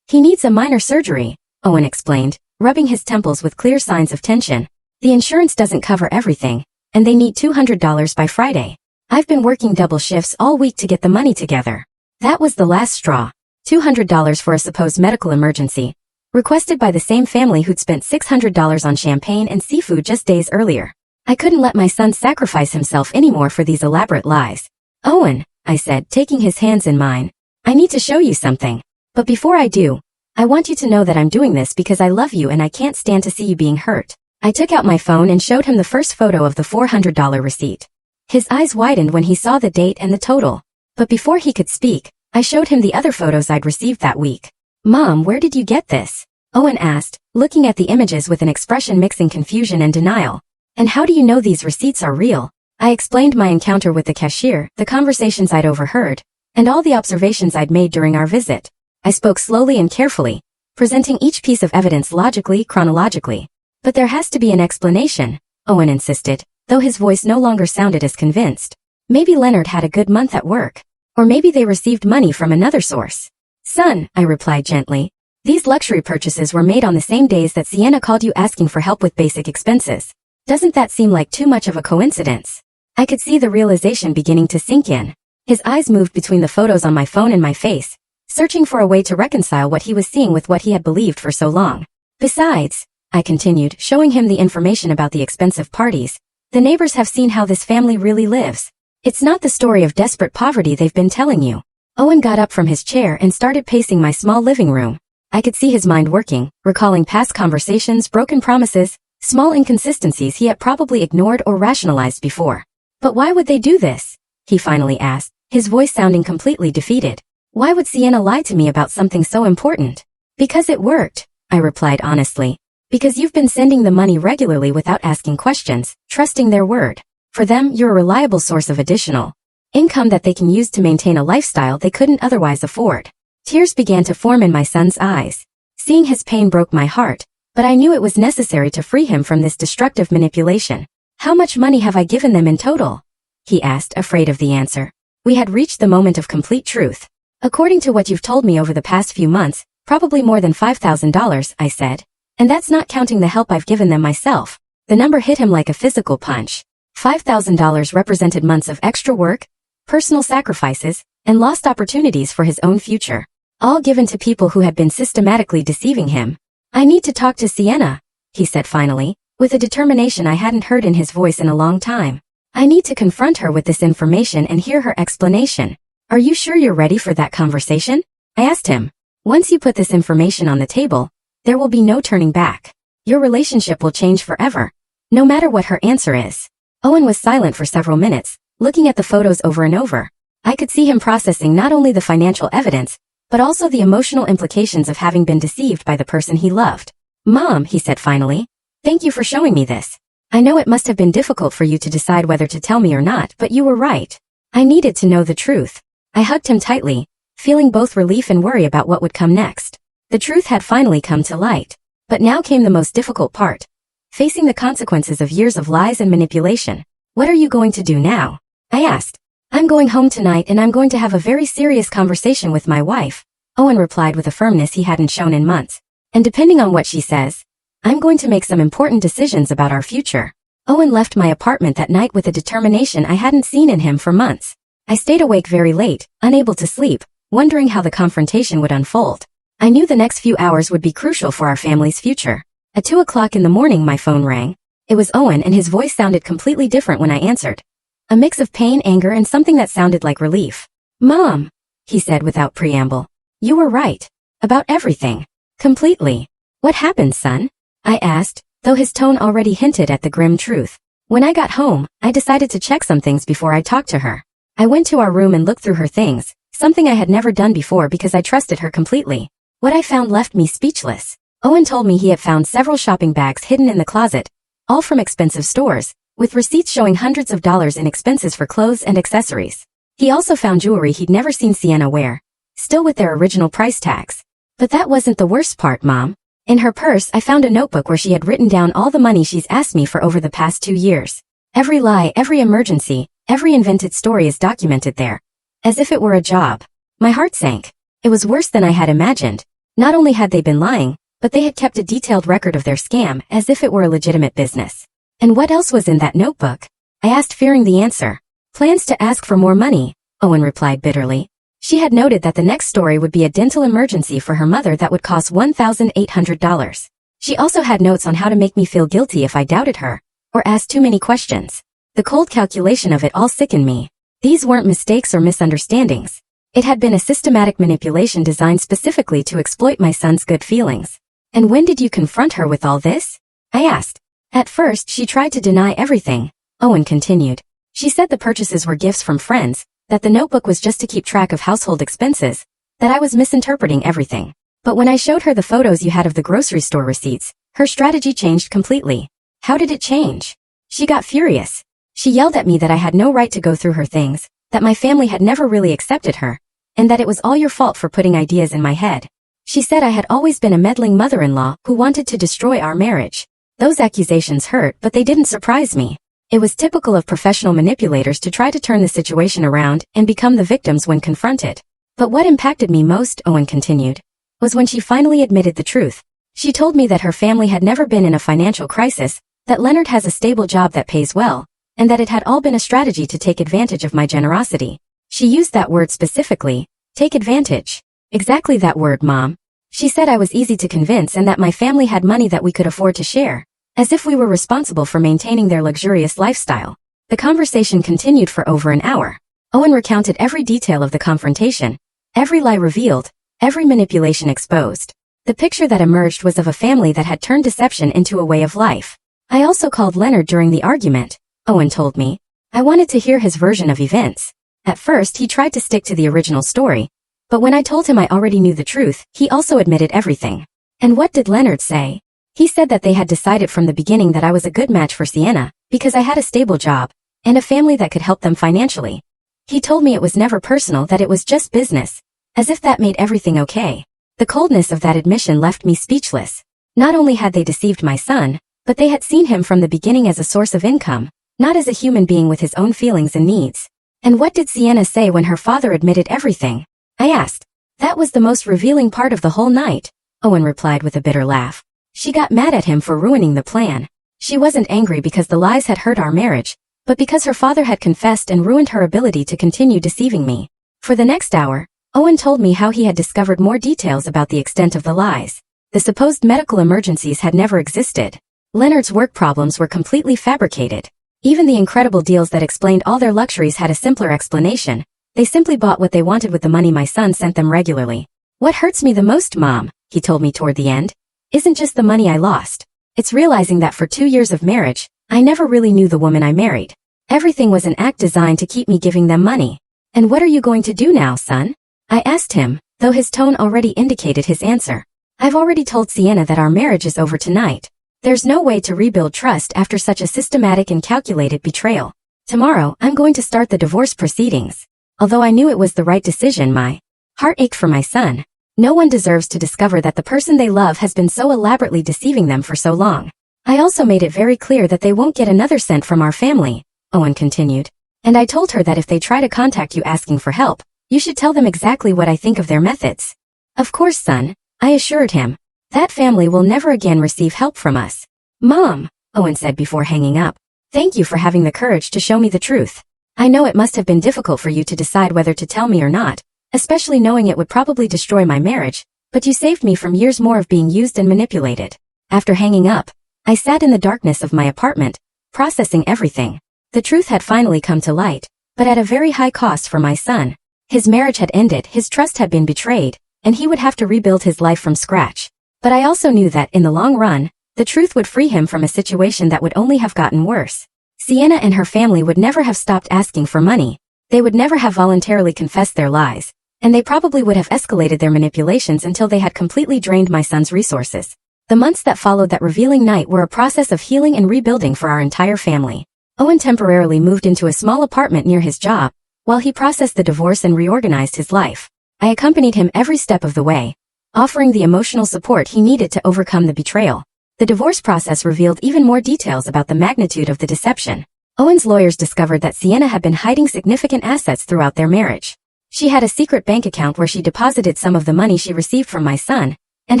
He needs a minor surgery, Owen explained, rubbing his temples with clear signs of tension. The insurance doesn't cover everything, and they need $200 by Friday. I've been working double shifts all week to get the money together. That was the last straw. $200 for a supposed medical emergency, requested by the same family who'd spent $600 on champagne and seafood just days earlier. I couldn't let my son sacrifice himself anymore for these elaborate lies. Owen, I said, taking his hands in mine, I need to show you something. But before I do, I want you to know that I'm doing this because I love you and I can't stand to see you being hurt. I took out my phone and showed him the first photo of the $400 receipt. His eyes widened when he saw the date and the total. But before he could speak, I showed him the other photos I'd received that week. Mom, where did you get this? Owen asked, looking at the images with an expression mixing confusion and denial. And how do you know these receipts are real? I explained my encounter with the cashier, the conversations I'd overheard, and all the observations I'd made during our visit. I spoke slowly and carefully, presenting each piece of evidence logically, chronologically. But there has to be an explanation, Owen insisted, though his voice no longer sounded as convinced. Maybe Leonard had a good month at work. Or maybe they received money from another source. Son, I replied gently, these luxury purchases were made on the same days that Sienna called you asking for help with basic expenses. Doesn't that seem like too much of a coincidence? I could see the realization beginning to sink in. His eyes moved between the photos on my phone and my face, searching for a way to reconcile what he was seeing with what he had believed for so long. Besides, I continued, showing him the information about the expensive parties, the neighbors have seen how this family really lives. It's not the story of desperate poverty they've been telling you. Owen got up from his chair and started pacing my small living room. I could see his mind working, recalling past conversations, broken promises, small inconsistencies he had probably ignored or rationalized before. But why would they do this? He finally asked, his voice sounding completely defeated. Why would Sienna lie to me about something so important? Because it worked, I replied honestly. Because you've been sending the money regularly without asking questions, trusting their word. For them, you're a reliable source of additional income that they can use to maintain a lifestyle they couldn't otherwise afford. Tears began to form in my son's eyes. Seeing his pain broke my heart, but I knew it was necessary to free him from this destructive manipulation. How much money have I given them in total? He asked, afraid of the answer. We had reached the moment of complete truth. According to what you've told me over the past few months, probably more than $5,000, I said. And that's not counting the help I've given them myself. The number hit him like a physical punch. $5,000 represented months of extra work, personal sacrifices, and lost opportunities for his own future. All given to people who had been systematically deceiving him. I need to talk to Sienna, he said finally, with a determination I hadn't heard in his voice in a long time. I need to confront her with this information and hear her explanation. Are you sure you're ready for that conversation? I asked him. Once you put this information on the table, there will be no turning back. Your relationship will change forever, no matter what her answer is. Owen was silent for several minutes, looking at the photos over and over. I could see him processing not only the financial evidence, but also the emotional implications of having been deceived by the person he loved. Mom, he said finally, thank you for showing me this. I know it must have been difficult for you to decide whether to tell me or not, but you were right. I needed to know the truth. I hugged him tightly, feeling both relief and worry about what would come next. The truth had finally come to light. But now came the most difficult part. Facing the consequences of years of lies and manipulation. What are you going to do now? I asked. I'm going home tonight and I'm going to have a very serious conversation with my wife, Owen replied with a firmness he hadn't shown in months. And depending on what she says, I'm going to make some important decisions about our future. Owen left my apartment that night with a determination I hadn't seen in him for months. I stayed awake very late, unable to sleep, wondering how the confrontation would unfold. I knew the next few hours would be crucial for our family's future. At 2 o'clock in the morning my phone rang. It was Owen and his voice sounded completely different when I answered. A mix of pain, anger, and something that sounded like relief. Mom, he said without preamble. You were right. About everything. Completely. What happened, son? I asked, though his tone already hinted at the grim truth. When I got home, I decided to check some things before I talked to her. I went to our room and looked through her things, something I had never done before because I trusted her completely. What I found left me speechless. Owen told me he had found several shopping bags hidden in the closet, all from expensive stores, with receipts showing hundreds of dollars in expenses for clothes and accessories. He also found jewelry he'd never seen Sienna wear, still with their original price tags. But that wasn't the worst part, Mom. In her purse I found a notebook where she had written down all the money she's asked me for over the past 2 years. Every lie, every emergency, every invented story is documented there, as if it were a job. My heart sank. It was worse than I had imagined. Not only had they been lying, but they had kept a detailed record of their scam as if it were a legitimate business. And what else was in that notebook? I asked, fearing the answer. Plans to ask for more money, Owen replied bitterly. She had noted that the next story would be a dental emergency for her mother that would cost $1,800. She also had notes on how to make me feel guilty if I doubted her, or asked too many questions. The cold calculation of it all sickened me. These weren't mistakes or misunderstandings. It had been a systematic manipulation designed specifically to exploit my son's good feelings. And when did you confront her with all this? I asked. At first, she tried to deny everything, Owen continued. She said the purchases were gifts from friends, that the notebook was just to keep track of household expenses, that I was misinterpreting everything. But when I showed her the photos you had of the grocery store receipts, her strategy changed completely. How did it change? She got furious. She yelled at me that I had no right to go through her things, that my family had never really accepted her, and that it was all your fault for putting ideas in my head. She said I had always been a meddling mother-in-law who wanted to destroy our marriage. Those accusations hurt, but they didn't surprise me. It was typical of professional manipulators to try to turn the situation around and become the victims when confronted. But what impacted me most, Owen continued, was when she finally admitted the truth. She told me that her family had never been in a financial crisis, that Leonard has a stable job that pays well, and that it had all been a strategy to take advantage of my generosity. She used that word specifically, take advantage. Exactly that word, Mom. She said I was easy to convince and that my family had money that we could afford to share, as if we were responsible for maintaining their luxurious lifestyle. The conversation continued for over an hour. Owen recounted every detail of the confrontation, every lie revealed, every manipulation exposed. The picture that emerged was of a family that had turned deception into a way of life. I also called Leonard during the argument, Owen told me. I wanted to hear his version of events. At first, he tried to stick to the original story, but when I told him I already knew the truth, he also admitted everything. And what did Leonard say? He said that they had decided from the beginning that I was a good match for Sienna, because I had a stable job, and a family that could help them financially. He told me it was never personal, that it was just business, as if that made everything okay. The coldness of that admission left me speechless. Not only had they deceived my son, but they had seen him from the beginning as a source of income, not as a human being with his own feelings and needs. And what did Sienna say when her father admitted everything? I asked. That was the most revealing part of the whole night, Owen replied with a bitter laugh. She got mad at him for ruining the plan. She wasn't angry because the lies had hurt our marriage, but because her father had confessed and ruined her ability to continue deceiving me. For the next hour, Owen told me how he had discovered more details about the extent of the lies. The supposed medical emergencies had never existed. Leonard's work problems were completely fabricated. Even the incredible deals that explained all their luxuries had a simpler explanation. They simply bought what they wanted with the money my son sent them regularly. What hurts me the most, Mom, he told me toward the end, isn't just the money I lost. It's realizing that for 2 years of marriage, I never really knew the woman I married. Everything was an act designed to keep me giving them money. And what are you going to do now, son? I asked him, though his tone already indicated his answer. I've already told Sienna that our marriage is over tonight. There's no way to rebuild trust after such a systematic and calculated betrayal. Tomorrow, I'm going to start the divorce proceedings. Although I knew it was the right decision, my heart ached for my son. No one deserves to discover that the person they love has been so elaborately deceiving them for so long. I also made it very clear that they won't get another cent from our family, Owen continued. And I told her that if they try to contact you asking for help, you should tell them exactly what I think of their methods. Of course, son, I assured him. That family will never again receive help from us. Mom, Owen said before hanging up. Thank you for having the courage to show me the truth. I know it must have been difficult for you to decide whether to tell me or not, especially knowing it would probably destroy my marriage, but you saved me from years more of being used and manipulated. After hanging up, I sat in the darkness of my apartment, processing everything. The truth had finally come to light, but at a very high cost for my son. His marriage had ended, his trust had been betrayed, and he would have to rebuild his life from scratch. But I also knew that, in the long run, the truth would free him from a situation that would only have gotten worse. Sienna and her family would never have stopped asking for money. They would never have voluntarily confessed their lies, and they probably would have escalated their manipulations until they had completely drained my son's resources. The months that followed that revealing night were a process of healing and rebuilding for our entire family. Owen temporarily moved into a small apartment near his job, while he processed the divorce and reorganized his life. I accompanied him every step of the way, offering the emotional support he needed to overcome the betrayal. The divorce process revealed even more details about the magnitude of the deception. Owen's lawyers discovered that Sienna had been hiding significant assets throughout their marriage. She had a secret bank account where she deposited some of the money she received from my son, and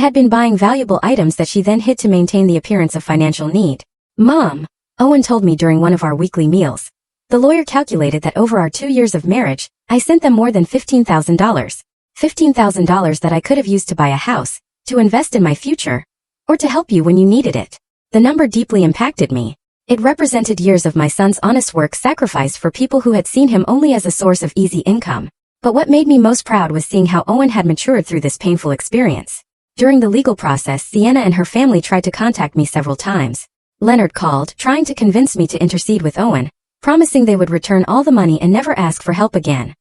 had been buying valuable items that she then hid to maintain the appearance of financial need. Mom, Owen told me during one of our weekly meals, The lawyer calculated that over our 2 years of marriage, I sent them more than $15,000. $15,000 that I could have used to buy a house, to invest in my future, or to help you when you needed it. The number deeply impacted me. It represented years of my son's honest work sacrificed for people who had seen him only as a source of easy income. But what made me most proud was seeing how Owen had matured through this painful experience. During the legal process, Sienna and her family tried to contact me several times. Leonard called, trying to convince me to intercede with Owen, promising they would return all the money and never ask for help again.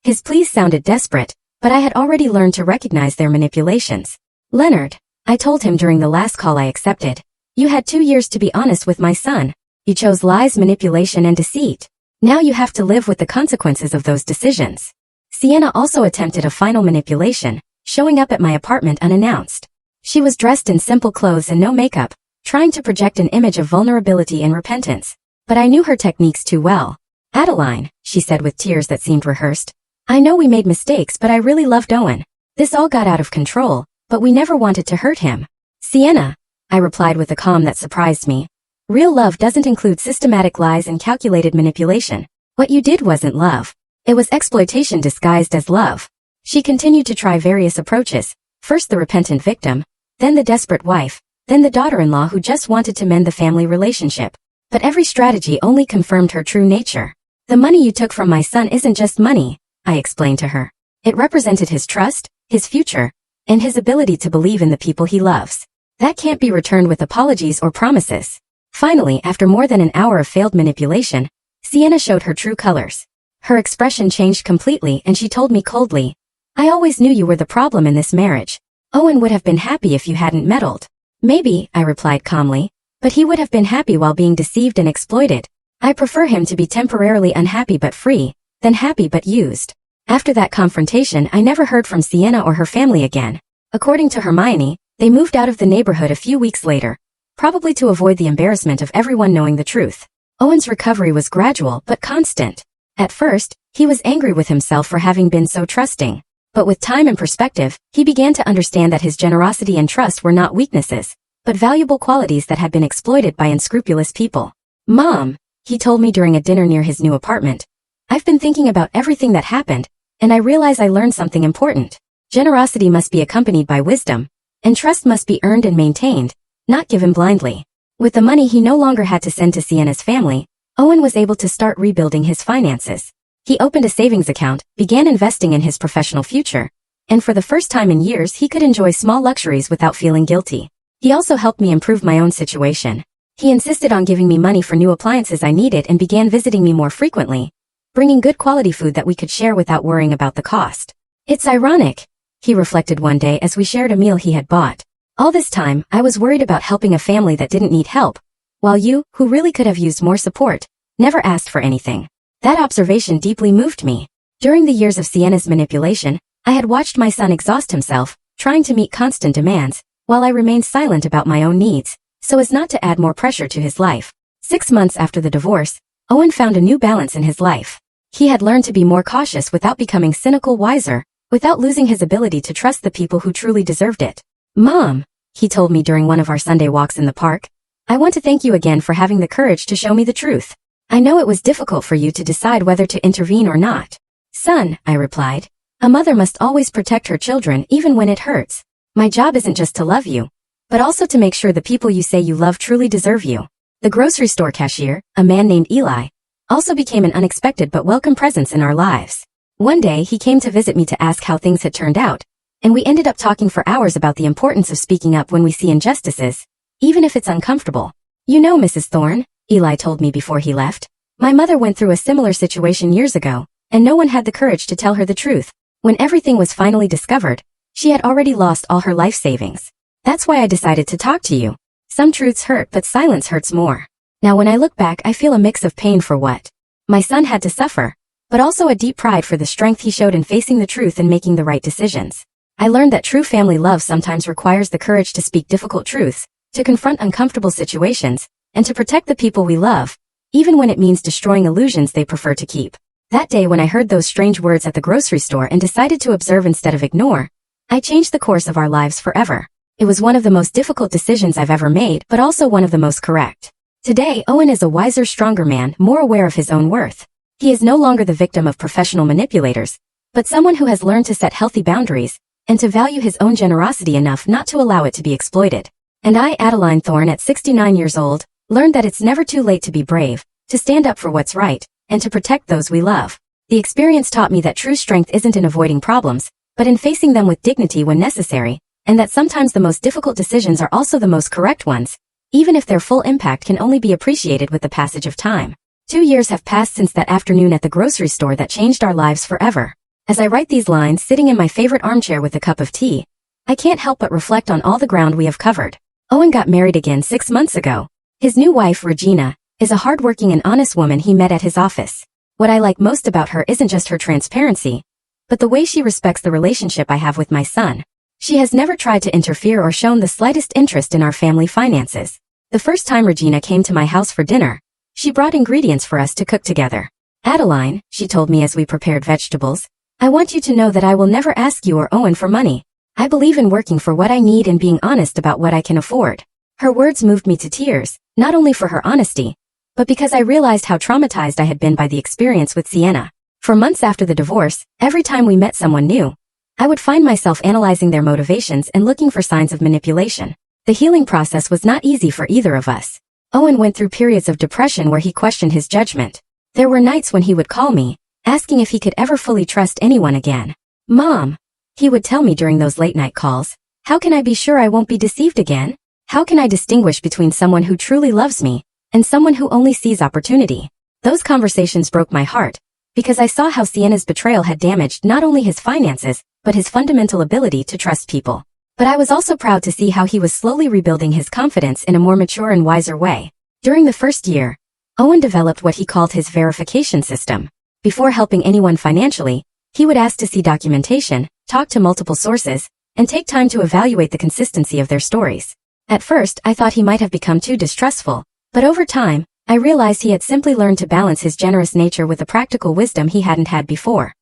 His pleas sounded desperate, but I had already learned to recognize their manipulations. Leonard, I told him during the last call I accepted, you had 2 years to be honest with my son. You chose lies, manipulation, and deceit. Now you have to live with the consequences of those decisions. Sienna also attempted a final manipulation, showing up at my apartment unannounced. She was dressed in simple clothes and no makeup, trying to project an image of vulnerability and repentance. But I knew her techniques too well. Adeline, she said with tears that seemed rehearsed, I know we made mistakes, but I really loved Owen. This all got out of control, but we never wanted to hurt him. Sienna, I replied with a calm that surprised me. Real love doesn't include systematic lies and calculated manipulation. What you did wasn't love. It was exploitation disguised as love. She continued to try various approaches, first the repentant victim, then the desperate wife, then the daughter-in-law who just wanted to mend the family relationship. But every strategy only confirmed her true nature. The money you took from my son isn't just money, I explained to her. It represented his trust, his future, and his ability to believe in the people he loves. That can't be returned with apologies or promises. Finally, after more than an hour of failed manipulation, Sienna showed her true colors. Her expression changed completely and she told me coldly, I always knew you were the problem in this marriage. Owen would have been happy if you hadn't meddled. Maybe, I replied calmly, but he would have been happy while being deceived and exploited. I prefer him to be temporarily unhappy but free, than happy but used. After that confrontation, I never heard from Sienna or her family again. According to Hermione, they moved out of the neighborhood a few weeks later, probably to avoid the embarrassment of everyone knowing the truth. Owen's recovery was gradual but constant. At first, he was angry with himself for having been so trusting. But with time and perspective, he began to understand that his generosity and trust were not weaknesses, but valuable qualities that had been exploited by unscrupulous people. Mom, he told me during a dinner near his new apartment, I've been thinking about everything that happened, and I realize I learned something important. Generosity must be accompanied by wisdom, and trust must be earned and maintained, not given blindly. With the money he no longer had to send to Sienna's family, Owen was able to start rebuilding his finances. He opened a savings account, began investing in his professional future, and for the first time in years he could enjoy small luxuries without feeling guilty. He also helped me improve my own situation. He insisted on giving me money for new appliances I needed and began visiting me more frequently, bringing good quality food that we could share without worrying about the cost. It's ironic, he reflected one day as we shared a meal he had bought. All this time, I was worried about helping a family that didn't need help, while you, who really could have used more support, never asked for anything. That observation deeply moved me. During the years of Sienna's manipulation, I had watched my son exhaust himself, trying to meet constant demands, while I remained silent about my own needs, so as not to add more pressure to his life. 6 months after the divorce, Owen found a new balance in his life. He had learned to be more cautious without becoming cynical, wiser, without losing his ability to trust the people who truly deserved it. Mom, he told me during one of our Sunday walks in the park, I want to thank you again for having the courage to show me the truth. I know it was difficult for you to decide whether to intervene or not. Son, I replied, a mother must always protect her children even when it hurts. My job isn't just to love you, but also to make sure the people you say you love truly deserve you. The grocery store cashier, a man named Eli, also became an unexpected but welcome presence in our lives. One day he came to visit me to ask how things had turned out, and we ended up talking for hours about the importance of speaking up when we see injustices, even if it's uncomfortable. You know, Mrs. Thorne, Eli told me before he left, my mother went through a similar situation years ago, and no one had the courage to tell her the truth. When everything was finally discovered, she had already lost all her life savings. That's why I decided to talk to you. Some truths hurt, but silence hurts more. Now when I look back, I feel a mix of pain for what my son had to suffer, but also a deep pride for the strength he showed in facing the truth and making the right decisions. I learned that true family love sometimes requires the courage to speak difficult truths, to confront uncomfortable situations, and to protect the people we love, even when it means destroying illusions they prefer to keep. That day when I heard those strange words at the grocery store and decided to observe instead of ignore, I changed the course of our lives forever. It was one of the most difficult decisions I've ever made, but also one of the most correct. Today, Owen is a wiser, stronger man, more aware of his own worth. He is no longer the victim of professional manipulators, but someone who has learned to set healthy boundaries and to value his own generosity enough not to allow it to be exploited. And I, Adeline Thorne, at 69 years old, learned that it's never too late to be brave, to stand up for what's right, and to protect those we love. The experience taught me that true strength isn't in avoiding problems, but in facing them with dignity when necessary, and that sometimes the most difficult decisions are also the most correct ones, even if their full impact can only be appreciated with the passage of time. 2 years have passed since that afternoon at the grocery store that changed our lives forever. As I write these lines sitting in my favorite armchair with a cup of tea, I can't help but reflect on all the ground we have covered. Owen got married again 6 months ago. His new wife, Regina, is a hardworking and honest woman he met at his office. What I like most about her isn't just her transparency, but the way she respects the relationship I have with my son. She has never tried to interfere or shown the slightest interest in our family finances. The first time Regina came to my house for dinner, she brought ingredients for us to cook together. Adeline, she told me as we prepared vegetables, I want you to know that I will never ask you or Owen for money. I believe in working for what I need and being honest about what I can afford. Her words moved me to tears, not only for her honesty, but because I realized how traumatized I had been by the experience with Sienna. For months after the divorce, every time we met someone new, I would find myself analyzing their motivations and looking for signs of manipulation. The healing process was not easy for either of us. Owen went through periods of depression where he questioned his judgment. There were nights when he would call me, asking if he could ever fully trust anyone again. Mom, he would tell me during those late-night calls, how can I be sure I won't be deceived again? How can I distinguish between someone who truly loves me and someone who only sees opportunity? Those conversations broke my heart, because I saw how Sienna's betrayal had damaged not only his finances, but his fundamental ability to trust people. But I was also proud to see how he was slowly rebuilding his confidence in a more mature and wiser way. During the first year, Owen developed what he called his verification system. Before helping anyone financially, he would ask to see documentation, talk to multiple sources, and take time to evaluate the consistency of their stories. At first, I thought he might have become too distrustful, but over time, I realized he had simply learned to balance his generous nature with a practical wisdom he hadn't had before.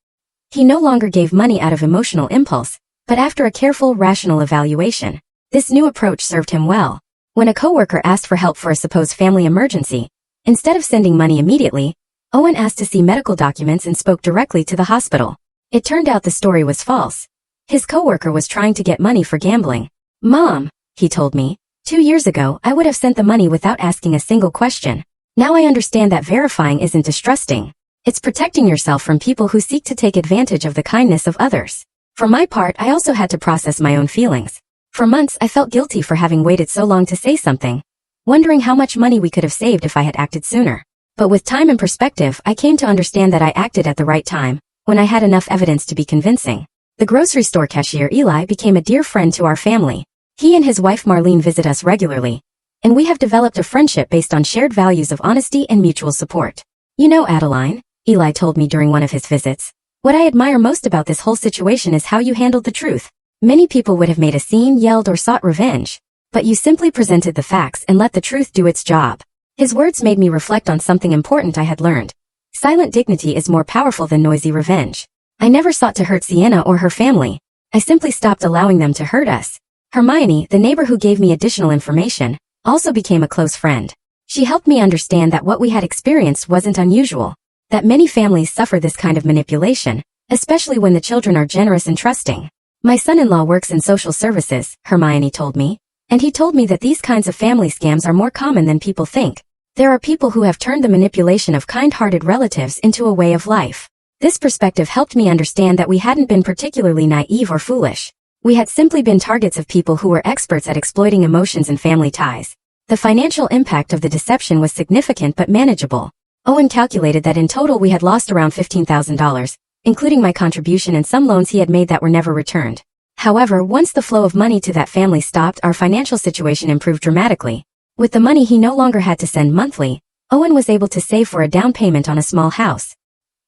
He no longer gave money out of emotional impulse, but after a careful, rational evaluation. This new approach served him well. When a coworker asked for help for a supposed family emergency, instead of sending money immediately, Owen asked to see medical documents and spoke directly to the hospital. It turned out the story was false. His coworker was trying to get money for gambling. Mom, he told me, 2 years ago I would have sent the money without asking a single question. Now I understand that verifying isn't distrusting. It's protecting yourself from people who seek to take advantage of the kindness of others. For my part, I also had to process my own feelings. For months, I felt guilty for having waited so long to say something, wondering how much money we could have saved if I had acted sooner. But with time and perspective, I came to understand that I acted at the right time, when I had enough evidence to be convincing. The grocery store cashier Eli became a dear friend to our family. He and his wife Marlene visit us regularly, and we have developed a friendship based on shared values of honesty and mutual support. You know, Adeline, Eli told me during one of his visits, what I admire most about this whole situation is how you handled the truth. Many people would have made a scene, yelled, or sought revenge, but you simply presented the facts and let the truth do its job. His words made me reflect on something important I had learned. Silent dignity is more powerful than noisy revenge. I never sought to hurt Sienna or her family. I simply stopped allowing them to hurt us. Hermione, the neighbor who gave me additional information, also became a close friend. She helped me understand that what we had experienced wasn't unusual, that many families suffer this kind of manipulation, especially when the children are generous and trusting. My son-in-law works in social services, Hermione told me, and he told me that these kinds of family scams are more common than people think. There are people who have turned the manipulation of kind-hearted relatives into a way of life. This perspective helped me understand that we hadn't been particularly naive or foolish. We had simply been targets of people who were experts at exploiting emotions and family ties. The financial impact of the deception was significant but manageable. Owen calculated that in total we had lost around $15,000, including my contribution and some loans he had made that were never returned. However, once the flow of money to that family stopped, our financial situation improved dramatically. With the money he no longer had to send monthly, Owen was able to save for a down payment on a small house.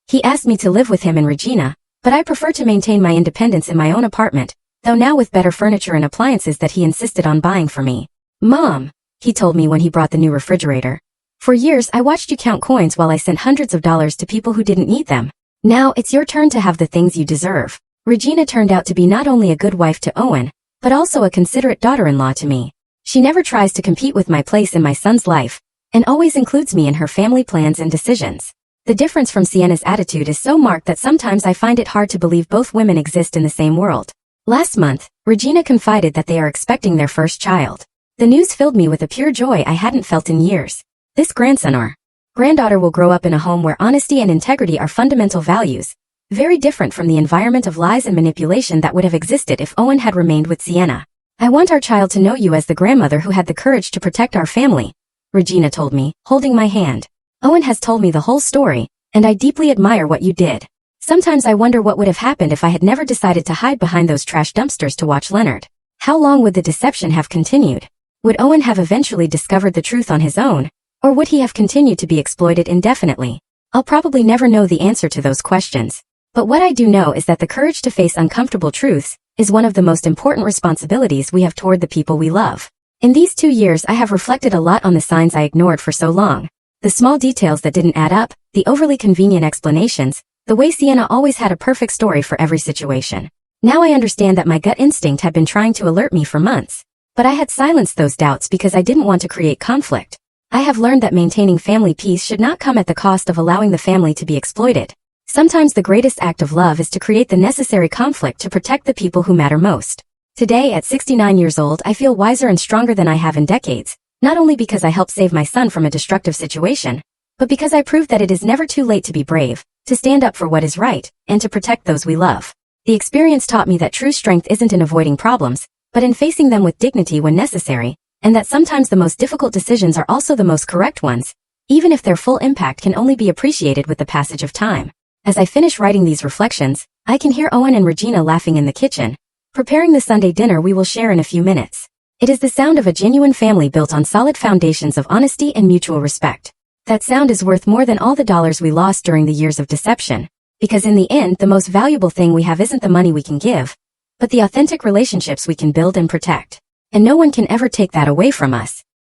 He asked me to live with him and Regina, but I prefer to maintain my independence in my own apartment, though now with better furniture and appliances that he insisted on buying for me. Mom, he told me when he brought the new refrigerator. For years I watched you count coins while I sent hundreds of dollars to people who didn't need them. Now it's your turn to have the things you deserve. Regina turned out to be not only a good wife to Owen, but also a considerate daughter-in-law to me. She never tries to compete with my place in my son's life, and always includes me in her family plans and decisions. The difference from Sienna's attitude is so marked that sometimes I find it hard to believe both women exist in the same world. Last month, Regina confided that they are expecting their first child. The news filled me with a pure joy I hadn't felt in years. This grandson or granddaughter will grow up in a home where honesty and integrity are fundamental values, very different from the environment of lies and manipulation that would have existed if Owen had remained with Sienna. I want our child to know you as the grandmother who had the courage to protect our family, Regina told me, holding my hand. Owen has told me the whole story, and I deeply admire what you did. Sometimes I wonder what would have happened if I had never decided to hide behind those trash dumpsters to watch Leonard. How long would the deception have continued? Would Owen have eventually discovered the truth on his own, or would he have continued to be exploited indefinitely? I'll probably never know the answer to those questions. But what I do know is that the courage to face uncomfortable truths is one of the most important responsibilities we have toward the people we love. In these 2 years I have reflected a lot on the signs I ignored for so long. The small details that didn't add up, the overly convenient explanations, the way Sienna always had a perfect story for every situation. Now I understand that my gut instinct had been trying to alert me for months. But I had silenced those doubts because I didn't want to create conflict. I have learned that maintaining family peace should not come at the cost of allowing the family to be exploited. Sometimes the greatest act of love is to create the necessary conflict to protect the people who matter most. Today, at 69 years old, I feel wiser and stronger than I have in decades, not only because I helped save my son from a destructive situation, but because I proved that it is never too late to be brave, to stand up for what is right, and to protect those we love. The experience taught me that true strength isn't in avoiding problems, but in facing them with dignity when necessary, and that sometimes the most difficult decisions are also the most correct ones, even if their full impact can only be appreciated with the passage of time. As I finish writing these reflections, I can hear Owen and Regina laughing in the kitchen, preparing the Sunday dinner we will share in a few minutes. It is the sound of a genuine family built on solid foundations of honesty and mutual respect. That sound is worth more than all the dollars we lost during the years of deception, because in the end the most valuable thing we have isn't the money we can give, but the authentic relationships we can build and protect. And no one can ever take that away from us.